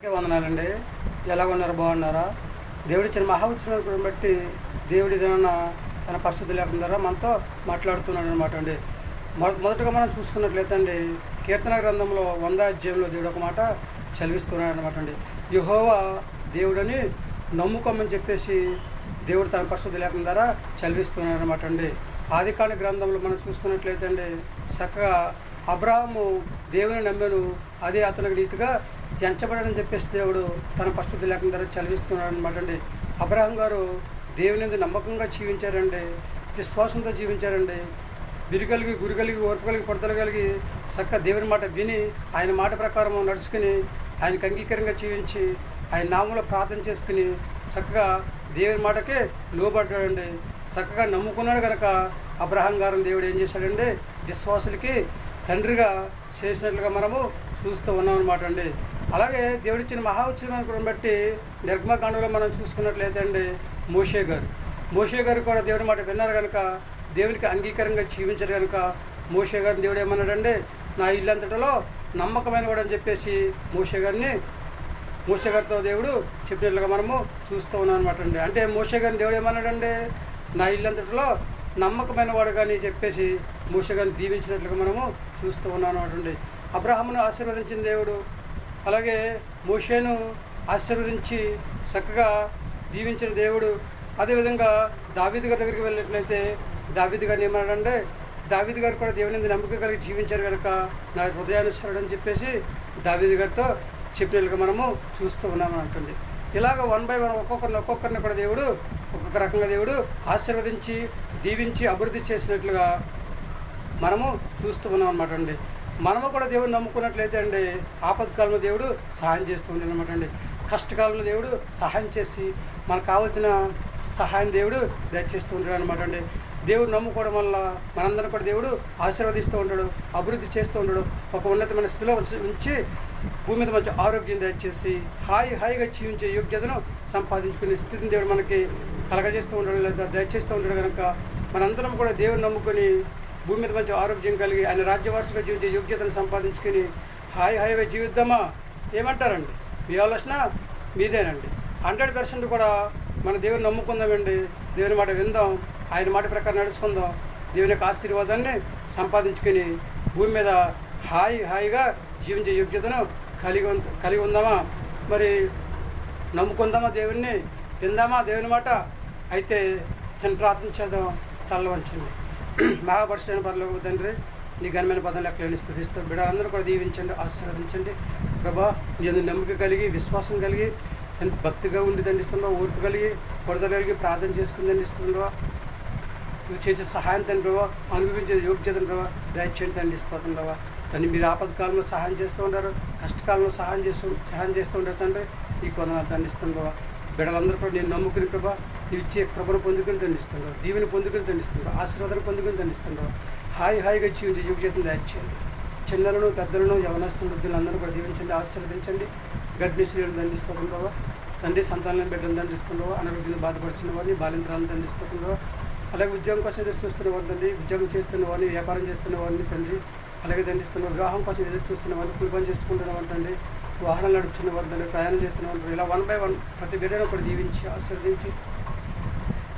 వందనాలండి. ఎలా ఉన్నారు? బాగున్నారా? దేవుడిచ్చిన మహా ఉత్సవాన్ని బట్టి దేవుడి ఏదైనా తన పరిస్థితి లేకుండా మనతో మాట్లాడుతున్నాడు అనమాట అండి. మొదటగా మనం చూసుకున్నట్లయితే అండి, కీర్తన గ్రంథంలో 100వ అధ్యాయంలో దేవుడు ఒక మాట చదివిస్తున్నాడు అనమాట అండి. యెహోవా దేవుడని నమ్ముకోమని చెప్పేసి దేవుడు తన పరిస్థితి లేకుండా చదివిస్తున్నాడు అనమాట అండి. ఆదికాండ గ్రంథంలో మనం చూసుకున్నట్లయితే అండి, చక్కగా అబ్రాహాము దేవుని నమ్మెను, అదే అతనికి నీతిగా ఎంచబడని చెప్పేసి దేవుడు తన పరిస్థితి లేకుండా చదివిస్తున్నాడు అనమాట అండి. అబ్రహాం గారు దేవుని మీద నమ్మకంగా జీవించారండి, విశ్వాసంతో జీవించారండి. బిరుగలిగి గురిగలిగి ఓర్పు కలిగి పొడతలు కలిగి చక్కగా దేవుని మాట విని ఆయన మాట ప్రకారం నడుచుకుని ఆయనకు అంగీకారంగా జీవించి ఆయన నామంలో ప్రార్థన చేసుకుని చక్కగా దేవుని మాటకే లోబడ్డాడండి. చక్కగా నమ్ముకున్నాడు కనుక అబ్రహాం గారిని దేవుడు ఏం చేశాడండి, విశ్వాసులకి తండ్రిగా చేసినట్లుగా మనము చూస్తూ ఉన్నాం అనమాట అండి. అలాగే దేవుడిచ్చిన మహా ఉత్సవాన్ని బట్టి నిర్గమకాండంలో మనం చూసుకున్నట్లయితే అండి, మోషే గారు కూడా దేవుని మాట విన్నారు కనుక దేవునికి అంగీకారంగా జీవించారు కనుక మోషే గారిని దేవుడు ఏమన్నాడండి, నా ఇల్లంతటిలో నమ్మకమైన వాడు అని చెప్పేసి మోషే గారితో దేవుడు చెప్పినట్లుగా మనము చూస్తూ ఉన్నాం అనమాట అండి. అంటే మోషే గారిని దేవుడు ఏమన్నాడండి, నా ఇల్లంతటిలో నమ్మకమైన వాడు కానీ చెప్పేసి మోషే గారిని దీవించినట్లుగా మనము చూస్తూ ఉన్నాం అనమాట అండి. అబ్రహామును ఆశీర్వదించిన దేవుడు అలాగే మోషేను ఆశీర్వదించి చక్కగా దీవించిన దేవుడు. అదేవిధంగా దావీదు గారి దగ్గరికి వెళ్ళినట్లయితే దావీదు గారిని ఏమన్నాడంటే, దావీదు గారు కూడా దేవుని నమ్మకం కలిగి జీవించారు కనుక నా హృదయానుసరుడు అని చెప్పేసి దావీదు గారితో చెప్పినట్లుగా మనము చూస్తూ ఉన్నాము అంటుంది. ఇలాగ 1 by 1 ఒక్కొక్కరిని కూడా దేవుడు ఒక్కొక్క రకంగా దేవుడు ఆశీర్వదించి దీవించి అభివృద్ధి చేసినట్లుగా మనము చూస్తూ ఉన్నాం అనమాట అండి. మనము కూడా దేవుడు నమ్ముకున్నట్లయితే అండి, ఆపత్కాలంలో దేవుడు సహాయం చేస్తూ ఉంటాడు అనమాట అండి. కష్టకాలంలో దేవుడు సహాయం చేసి మనకు కావాల్సిన సహాయం దేవుడు దయచేస్తూ ఉంటాడు అనమాట అండి. దేవుడు నమ్ముకోవడం వల్ల మనందరం కూడా దేవుడు ఆశీర్వదిస్తూ ఉంటాడు, అభివృద్ధి చేస్తూ ఉంటాడు. ఒక ఉన్నతమైన స్థితిలో ఉంచి భూమి మీద మంచి ఆరోగ్యం దయచేసి హాయిగా జీవించే యోగ్యతను సంపాదించుకునే స్థితిని దేవుడు మనకి కలగజేస్తూ ఉంటాడు, లేదా దయచేస్తూ ఉంటాడు. కనుక మనందరం కూడా దేవుడు నమ్ముకొని భూమి మీద మంచి ఆరోగ్యం కలిగి ఆయన రాజ్యవారసుగా జీవించే యోగ్యతను సంపాదించుకొని హాయిగా జీవిద్దామా? ఏమంటారండి? మీ ఆలోచన మీదేనండి. 100% కూడా మన దేవుని నమ్ముకుందామండి, దేవుని మాట విందాం, ఆయన మాట ప్రకారం నడుచుకుందాం, దేవుని యొక్క ఆశీర్వాదాన్ని సంపాదించుకొని భూమి మీద హాయిగా జీవించే యోగ్యతను కలిగి ఉందామా? మరి నమ్ముకుందామా? దేవుణ్ణి విందామా? దేవుని మాట అయితే చిన్న ప్రార్థన చేద్దాం. తల్ల వంచండి. మహాపరిశుద్ధైన పరలోకపు తండ్రి, నీ ఘనమైన పదం లెక్కలేని స్తుతిస్తూ బిడ్డలందరూ కూడా దీవించండి, ఆశీర్వదించండి ప్రభా. నీ నమ్మిక కలిగి విశ్వాసం కలిగి భక్తిగా ఉండి దండిస్తున్నావు, ఓర్పు కలిగి పొడదలు కలిగి ప్రార్థన చేసుకుని దండిస్తున్నావా? నువ్వు చేసే సహాయం తండ్రివా, అనుభవించే యోగ్యతను ప్రభావ దయచేయండి దండిస్తుండవా. దాన్ని మీరు ఆపత్కాలంలో సహాయం చేస్తూ ఉంటారు, కష్టకాలంలో సహాయం చేస్తూ ఉంటారు తండ్రి. ఈ కొన దండిస్తుండవా. బిడ్డలందరూ కూడా నేను నమ్ముకుని ప్రభా నువ్వు ఇచ్చే కృపను పొందుకుని దండిస్తుండవు, దీవెని పొందుకుని దండిస్తుండవు, ఆశీర్వాదాన్ని పొందుకుని దండిస్తుండవు. హాయిగా జీవించే యోగ్యతను దయచేయండి. చిన్నలను పెద్దలను యవనస్తులను వృద్ధులందరూ కూడా దీవించండి, ఆశీర్వదించండి. గర్భిణీ స్త్రీలను దండిస్తుండవా తండ్రి, సంతానాలను బిడ్డలను దండిస్తుండవా, అనారోగ్యంగా బాధపడుతున్న వారిని బాలింతరాలను దండిస్తుండవా. అలాగే ఉద్యోగం కోసం ఎదురు చూస్తున్న వారిని తండ్రి, ఉద్యోగం చేస్తున్న వారిని, వ్యాపారం చేస్తున్న వారిని తండ్రి అలాగే దండిస్తున్న, వివాహం కోసం ఎదురు చూస్తున్న వారిని, కూలి పని చేసుకుంటున్న వారిని తండ్రి, వాహనాలు నడుపుతున్న వారిని తండ్రి, ప్రయాణం చేస్తున్న వారిని, ఇలా 1 by 1 ప్రతి బిడ్డను కూడా దీవించి ఆశీర్వదించి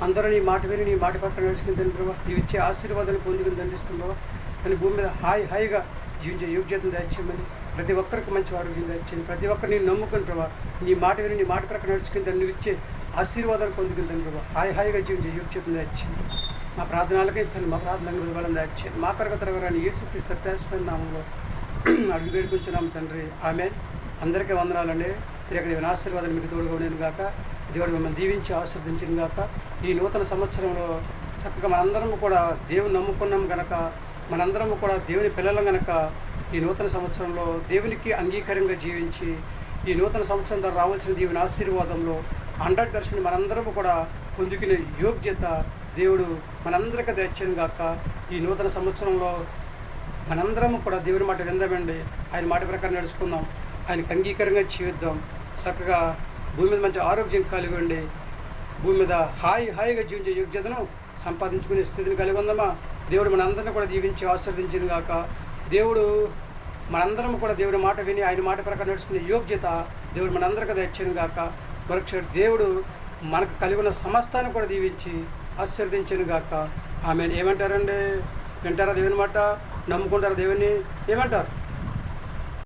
అందరూ నీ మాట విని నీ మాట పక్కన నడుచుకుని తండ్రి ప్రభావ నీవు ఇచ్చే ఆశీర్వాదాన్ని పొందుకుని దండిస్తున్నావా. కానీ భూమి మీద హాయిగా జీవించే యోగ్యతను దయచేయమని, ప్రతి ఒక్కరికి మంచి ఆరోగ్యం దయచేయండి. ప్రతి ఒక్కరిని నమ్ముకుని ప్రభావ నీ మాట విని నీ మాట ప్రకారం నడుచుకుని దాన్ని నువ్వు ఇచ్చే ఆశీర్వాదాలు పొందుకుంటాను ప్రభావ. హాయిగా జీవించే యోగ్యతను దయచేయండి. మా ప్రార్థనలకే ఇస్తాను, మా ప్రార్థనలకు బలం దయచేయండి. మా కొరకు త్వరగాని యేసుక్రీస్తు ప్రయాసమైన నామంలో అడుగు వేడుకుంటున్నాము తండ్రి, ఆమేన్. అందరికీ వందనాలండి. దేవుని ఆశీర్వాదం మీకు తోడుగా ఉండేను గాక. దేవుడు మిమ్మల్ని దీవించి ఆశీర్వదించిన గాక. ఈ నూతన సంవత్సరంలో చక్కగా మనందరము కూడా దేవుని నమ్ముకున్నాం కనుక, మనందరము కూడా దేవుని పిల్లలం కనుక ఈ నూతన సంవత్సరంలో దేవునికి అంగీకారంగా జీవించి ఈ నూతన సంవత్సరం ద్వారా రావాల్సిన దేవుని ఆశీర్వాదంలో 100% మనందరము కూడా పొందుకునే యోగ్యత దేవుడు మనందరికీ దయచేయను గాక. ఈ నూతన సంవత్సరంలో మనందరము కూడా దేవుని మాట విందామండి, ఆయన మాట ప్రకారం నడుచుకుందాం, ఆయనకు అంగీకారంగా జీవిద్దాం. చక్కగా భూమి మీద మంచి ఆరోగ్యం కలిగి ఉండి భూమి మీద హాయిగా జీవించే యోగ్యతను సంపాదించుకునే స్థితిని కలిగి ఉందామా. దేవుడు మనందరినీ కూడా దీవించి ఆశీర్వదించిన గాక. దేవుడు మనందరం కూడా దేవుడి మాట విని ఆయన మాట ప్రకారం నడుచుకునే యోగ్యత దేవుడు మనందరికీ దయచేయను గాక. మరొకసారి దేవుడు మనకు కలిగి ఉన్న సమస్తాన్ని కూడా దీవించి ఆశీర్వదించను గాక. ఆమె ఏమంటారండి? వింటారా దేవుని మాట? నమ్ముకుంటారా దేవుని? ఏమంటారు?